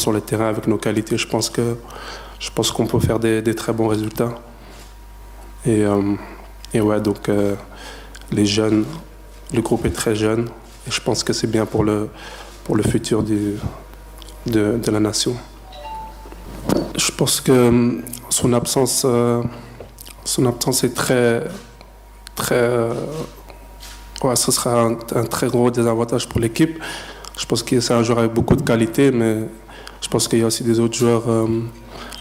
sur le terrain avec nos qualités, je pense qu'on peut faire des très bons résultats. Et ouais, donc les jeunes, le groupe est très jeune et je pense que c'est bien pour le futur de la nation. Je pense que son absence est très ouais, ce sera un très gros désavantage pour l'équipe. Je pense que c'est un joueur avec beaucoup de qualité, mais je pense qu'il y a aussi des autres joueurs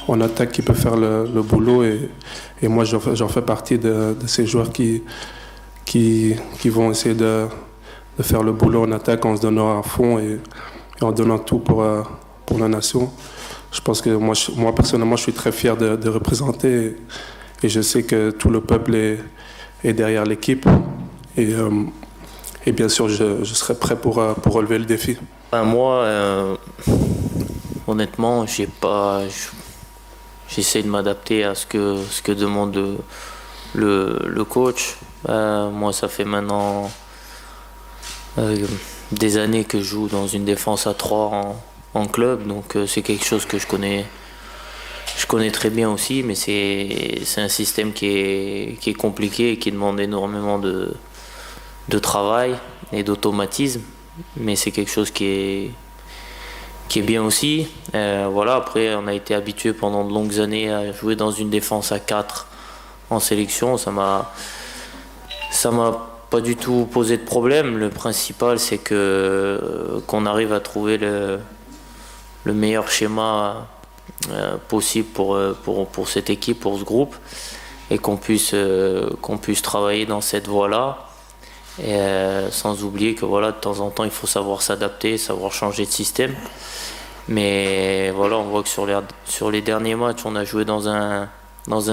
en attaque qui peuvent faire le boulot. Et moi, j'en fais partie de ces joueurs qui vont essayer de faire le boulot en attaque en se donnant à fond et en donnant tout pour la nation. Je pense que moi personnellement, je suis très fier de représenter et je sais que tout le peuple est derrière l'équipe. Et bien sûr, je serai prêt pour relever le défi. Moi, honnêtement, j'essaie de m'adapter à ce que demande le coach. Moi, ça fait maintenant des années que je joue dans une défense à 3 en club, donc c'est quelque chose que je connais très bien aussi, mais c'est un système qui est compliqué et qui demande énormément de travail et d'automatisme, mais c'est quelque chose qui est bien aussi. Voilà, après, on a été habitué pendant de longues années à jouer dans une défense à 4 en sélection. Ça m'a pas du tout posé de problème. Le principal, c'est qu'on arrive à trouver le meilleur schéma possible pour cette équipe, pour ce groupe, et qu'on puisse travailler dans cette voie-là. Et sans oublier que voilà, de temps en temps, il faut savoir s'adapter, savoir changer de système. Mais voilà, on voit que sur les derniers matchs, on a joué dans un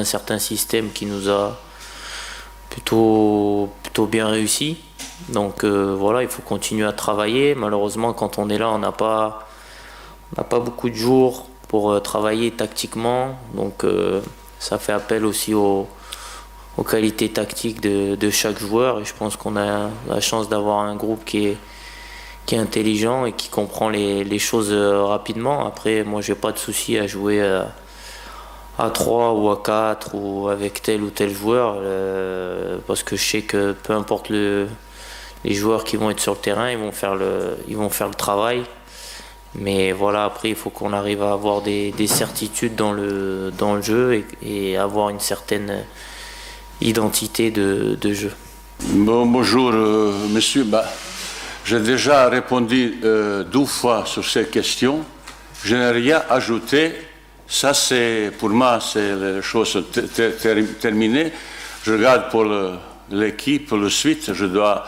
certain système qui nous a plutôt bien réussi. Donc voilà, il faut continuer à travailler. Malheureusement, quand on est là, on n'a pas beaucoup de jours pour travailler tactiquement. Donc ça fait appel aussi aux qualités tactiques de chaque joueur. Et je pense qu'on a la chance d'avoir un groupe qui est intelligent et qui comprend les choses rapidement. Après, moi, j'ai pas de souci à jouer à 3 ou à 4 ou avec tel ou tel joueur, parce que je sais que peu importe les joueurs qui vont être sur le terrain, ils vont faire le travail. Mais voilà, après, il faut qu'on arrive à avoir des certitudes dans le jeu et avoir une certaine identité de jeu. Bonjour, monsieur. J'ai déjà répondu 2 fois sur ces questions. Je n'ai rien ajouté. Ça, pour moi, c'est la chose terminée. Je regarde pour l'équipe, pour la suite. Je ne dois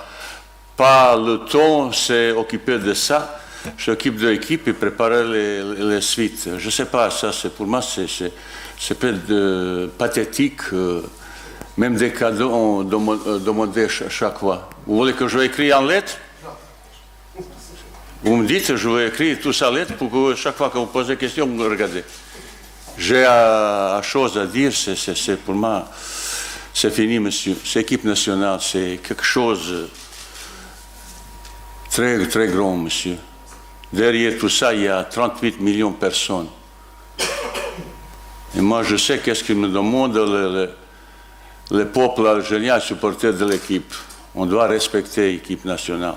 pas le temps s'occuper de ça. Je s'occupe de l'équipe et préparer les suites. Je ne sais pas, ça, pour moi, c'est pathétique. Même des cadeaux demandés chaque fois. Vous voulez que je écris en lettres? Vous me dites, je vais écrire tout ça en lettres pour que chaque fois que vous posez des questions, vous regardez. J'ai une chose à dire, c'est pour moi, c'est fini, monsieur. C'est l'équipe nationale, c'est quelque chose de très, très grand, monsieur. Derrière tout ça, il y a 38 millions de personnes. Et moi, je sais qu'est-ce qu'ils me demandent le peuple algérien, supporter de l'équipe. On doit respecter l'équipe nationale.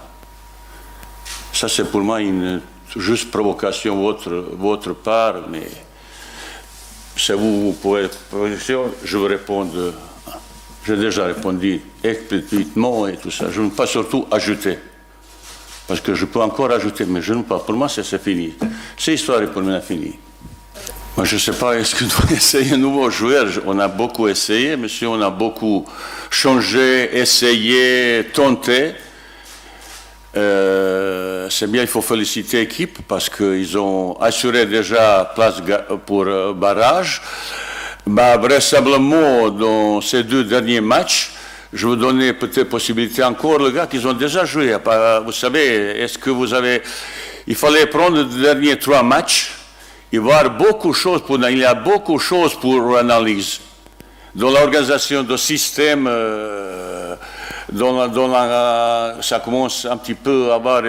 Ça, c'est pour moi une juste provocation votre part, mais si vous pouvez, je vous réponds. J'ai déjà répondu explicitement et tout ça. Je ne veux pas surtout ajouter, parce que je peux encore ajouter, mais je ne peux pas. Pour moi, c'est fini. Cette histoire est pour moi finie. Moi, je ne sais pas, est-ce que doit essayer un nouveau joueur? On a beaucoup essayé, monsieur, on a beaucoup changé, essayé, tenté. C'est bien, il faut féliciter l'équipe parce qu'ils ont assuré déjà place pour barrage. Vraisemblablement, dans ces 2 derniers matchs, je vais donner peut-être possibilité encore les gars qui ont déjà joué. Vous savez, est-ce que il fallait prendre les derniers 3 matchs et voir beaucoup de choses il y a beaucoup de choses pour analyse. Dans l'organisation du système, ça commence un petit peu à avoir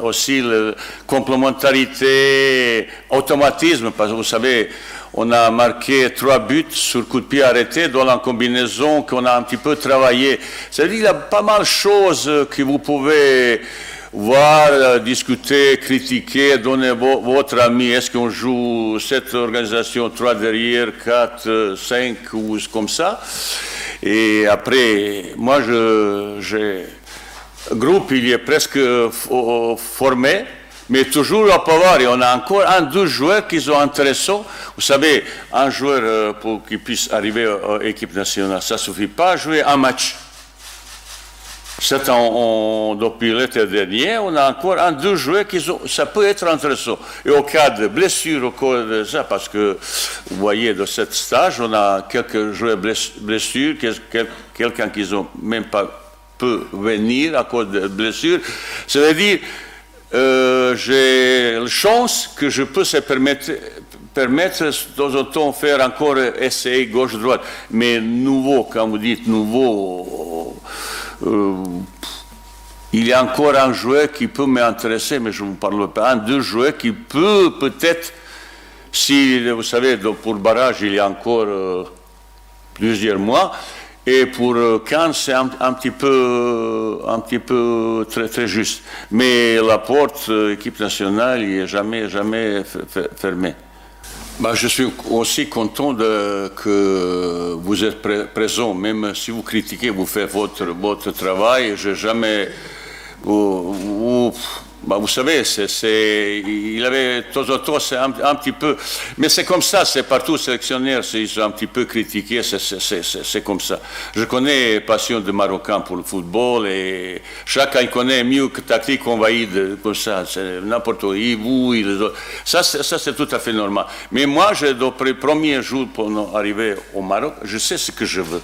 aussi la complémentarité, automatisme, parce que vous savez, on a marqué 3 buts sur coup de pied arrêté dans la combinaison qu'on a un petit peu travaillé. C'est-à-dire qu'il y a pas mal de choses que vous pouvez voir, discuter, critiquer, donner votre avis. Est-ce qu'on joue cette organisation 3 derrière, 4, 5 ou comme ça? Et après, moi, le groupe, il est presque formé, mais toujours à Pavard. Et on a encore 2 joueurs qui sont intéressants. Vous savez, un joueur pour qu'il puisse arriver à l'équipe nationale, ça ne suffit pas à jouer un match. Depuis l'été dernier, on a encore 2 joueurs ça peut être intéressant. Et au cas de blessure, au cas de ça, parce que vous voyez, dans ce stage, on a quelques joueurs blessures, quelqu'un qui n'ont même pas pu venir à cause de blessures. C'est-à-dire, j'ai la chance que je peux se permettre de temps en temps faire encore essayer gauche-droite. Mais nouveau, quand vous dites nouveau, il y a encore un joueur qui peut m'intéresser, mais je ne vous parle pas. 2 joueurs qui peut-être, si vous savez, pour barrage, il y a encore plusieurs mois, et pour Cannes, c'est un petit peu très, très juste. Mais la porte, équipe nationale, il n'est jamais fermée. Je suis aussi content que vous êtes présent, même si vous critiquez, vous faites votre travail. J'ai jamais... vous savez, il avait de temps en temps, c'est un petit peu... Mais c'est comme ça, c'est partout, sélectionnaire, ils sont un petit peu critiqués, c'est comme ça. Je connais la passion des Marocains pour le football et chacun connaît mieux que tactique envahie comme ça, c'est n'importe où, vous, les autres. Ça, c'est tout à fait normal. Mais moi, depuis le premier jour pour arriver au Maroc, je sais ce que je veux.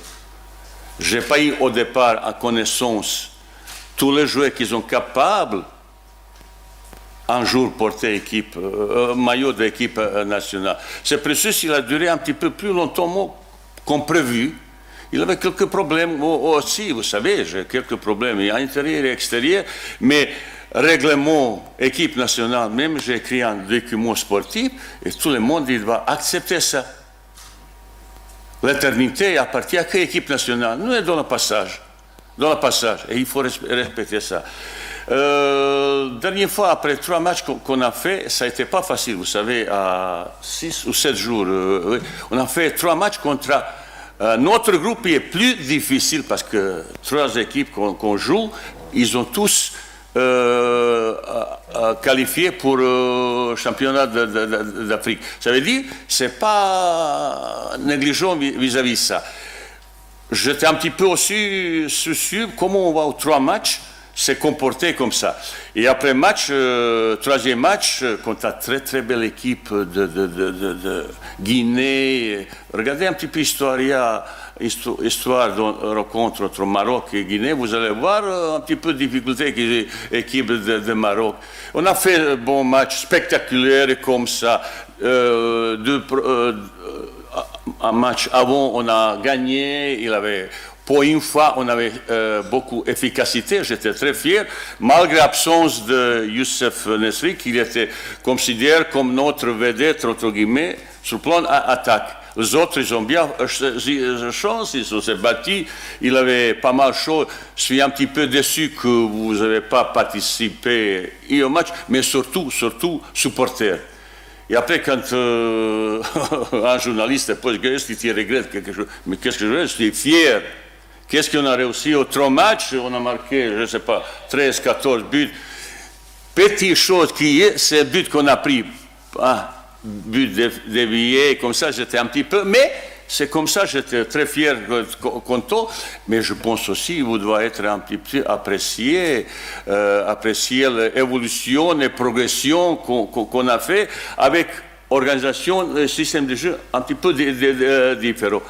Je n'ai pas eu au départ en connaissance tous les joueurs qui sont capables un jour porter maillot de l'équipe nationale. C'est précieux, il a duré un petit peu plus longtemps qu'on prévu. Il avait quelques problèmes aussi, vous savez, j'ai quelques problèmes à l'intérieur et à l'extérieur, mais règlement équipe nationale, même j'ai écrit un document sportif et tout le monde il va accepter ça. L'éternité appartient à quelle équipe nationale? Nous sommes dans le passage. Et il faut respecter ça. Dernière fois, après 3 matchs qu'on a fait, ça n'était pas facile, vous savez, à 6 ou 7 jours. On a fait 3 matchs contre notre groupe qui est plus difficile parce que 3 équipes qu'on joue, ils ont tous qualifié pour le championnat d'Afrique. Ça veut dire, c'est pas négligent vis-à-vis de ça. J'étais un petit peu aussi soucieux comment on va aux 3 matchs se comporter comme ça. Et après match, 3e match, contre la très très belle équipe de Guinée, regardez un petit peu l'histoire de rencontre entre Maroc et Guinée, vous allez voir un petit peu de difficulté avec l'équipe de Maroc. On a fait un bon match spectaculaire comme ça. Un match avant, on a gagné, pour une fois, on avait beaucoup d'efficacité, j'étais très fier, malgré l'absence de Youssef Nesri, qui était considéré comme notre vedette, entre guillemets, sur le plan attaque. Les autres, ils ont bien chance, ils se sont battus, il avait pas mal de choses. Je suis un petit peu déçu que vous n'avez pas participé au match, mais surtout, supporter. Et après, quand un journaliste pose la question, il regrette quelque chose. Mais qu'est-ce que je veux? Je suis fier. Qu'est-ce qu'on a réussi aux 3 matchs? On a marqué, je ne sais pas, 13, 14 buts. Petite chose qui est, c'est le but qu'on a pris. But dévié, comme ça, j'étais un petit peu. Mais c'est comme ça, j'étais très fier, content. Mais je pense aussi, vous devez être un petit peu apprécié l'évolution, les progressions qu'on a fait avec organisation, le système de jeu un petit peu différent.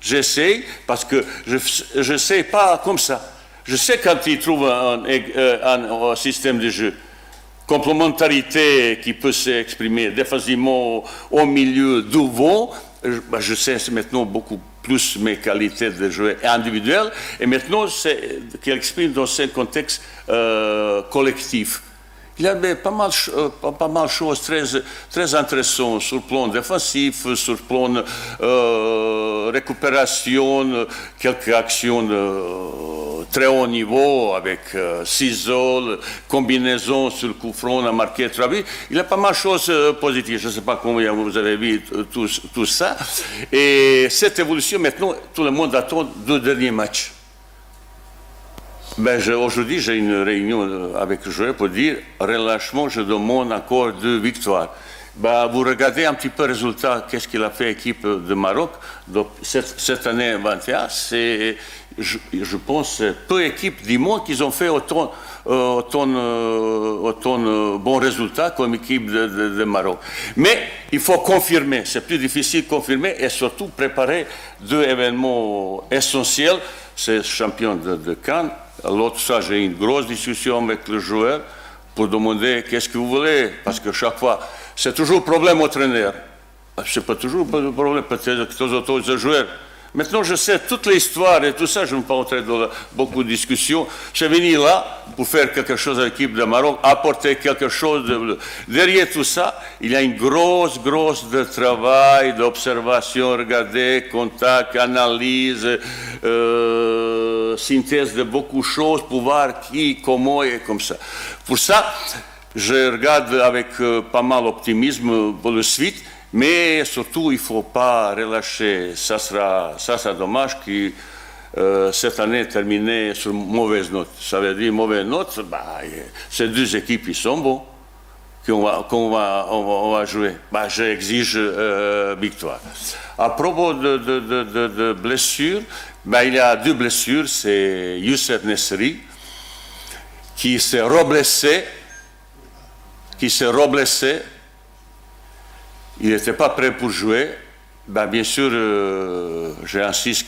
J'essaie parce que je ne sais pas comme ça. Je sais quand ils trouvent un système de jeu. Complémentarité qui peut s'exprimer défensivement au milieu, devant. Je sais maintenant beaucoup plus mes qualités de joueur individuel, et maintenant qu'il exprime dans ce contexte collectif. Il y avait pas mal de choses très intéressantes sur le plan défensif, sur le plan récupération, quelques actions très haut niveau avec ciseaux, combinaisons sur le coup franc, on a marqué 3 buts. Il y a pas mal de choses positives. Je ne sais pas combien vous avez vu tout ça. Et cette évolution, maintenant, tout le monde attend 2 derniers matchs. Aujourd'hui, j'ai une réunion avec le joueur pour dire relâchement, je demande encore 2 victoires. Vous regardez un petit peu le résultat, qu'est-ce qu'il a fait l'équipe de Maroc cette année 21. Je pense, peu d'équipes du monde qui ont fait autant bons résultats comme l'équipe de Maroc. Mais il faut confirmer, c'est plus difficile de confirmer et surtout préparer 2 événements essentiels. C'est champion de Cannes. L'autre, ça, j'ai une grosse discussion avec le joueur pour demander qu'est-ce que vous voulez, parce que chaque fois, c'est toujours problème au entraîneur. C'est pas toujours le problème, peut-être que les autres joueurs. Maintenant, je sais toute l'histoire et tout ça, je ne vais pas entrer dans beaucoup de discussions. Je suis venu là pour faire quelque chose à l'équipe de Maroc, apporter quelque chose. Derrière tout ça, il y a une grosse de travail, d'observation, regarder, contact, analyse, synthèse de beaucoup de choses pour voir qui, comment et comme ça. Pour ça, je regarde avec pas mal d'optimisme pour le suite. Mais surtout, il ne faut pas relâcher. Ça sera dommage que cette année terminée sur une mauvaise note. Ça veut dire mauvaise note, ces 2 équipes qui sont bonnes, qu'on va jouer. J'exige victoire. À propos de blessures, il y a 2 blessures. C'est Youssef Nessri qui s'est reblessé. Il n'était pas prêt pour jouer. Bien sûr, j'insiste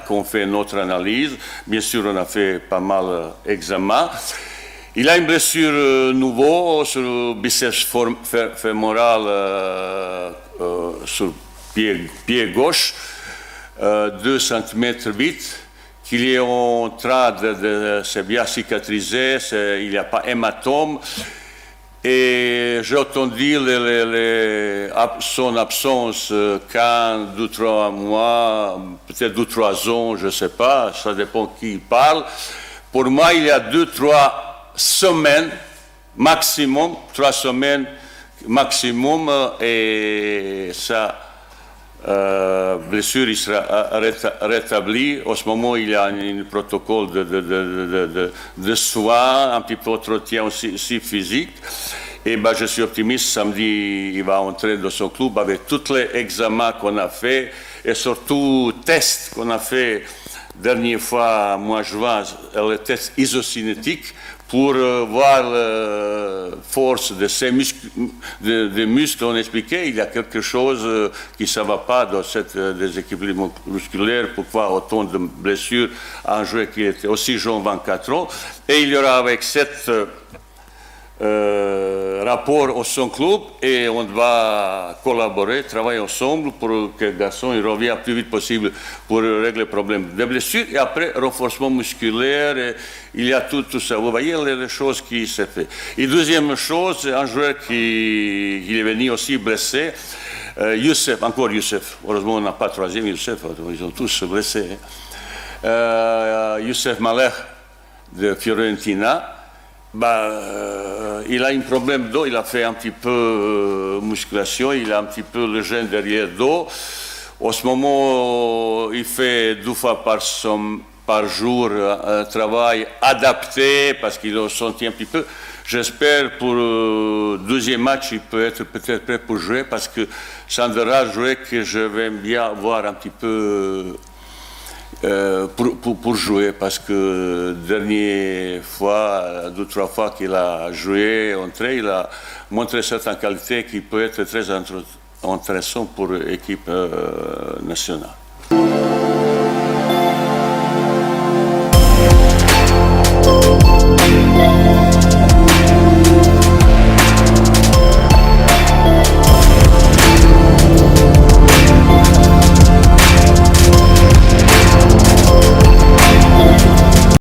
qu'on fait notre analyse. Bien sûr, on a fait pas mal d'examens. Il a une blessure nouveau sur le biceps fémoral, sur le pied gauche, 2 cm 8, qu'il est en train de se bien cicatriser. Il n'y a pas hématome. Et j'ai entendu son absence quand 2-3 mois, peut-être 2-3 ans, je ne sais pas, ça dépend qui parle. Pour moi, il y a 2-3 semaines maximum, 3 semaines maximum, et sa blessure il sera rétablie. En ce moment, il y a un protocole de soins, un petit peu d'entretien aussi physique. Et je suis optimiste, samedi, il va entrer dans son club avec tous les examens qu'on a fait et surtout tests qu'on a fait dernière fois, mois-juin, le test isocinétique pour voir la force de ces muscles, des muscles. On expliquait, il y a quelque chose qui ne va pas dans cette déséquilibre musculaire, pourquoi autant de blessures à un joueur qui était aussi jeune, 24 ans. Et il y aura avec cette rapport au son club et on va collaborer, travailler ensemble pour que le garçon revienne le plus vite possible pour régler le problème des blessures et après renforcement musculaire. Et il y a tout ça. Vous voyez les choses qui se font. Et deuxième chose, un joueur qui est venu aussi blessé, Youssef, encore Youssef. Heureusement, on n'a pas 3e Youssef, ils ont tous blessés. Youssef Malek de Fiorentina. Il a un problème d'eau, il a fait un petit peu musculation, il a un petit peu le gène derrière dos. En ce moment, il fait 2 fois par jour un travail adapté parce qu'il a senti un petit peu. J'espère pour le 2e match, il peut être peut-être prêt pour jouer parce que c'est un des rares joueurs que je vais bien voir un petit peu pour jouer parce que dernière fois, 2-3 fois qu'il a joué, entré, il a montré certaines qualités qui peuvent être très intéressantes pour l'équipe nationale.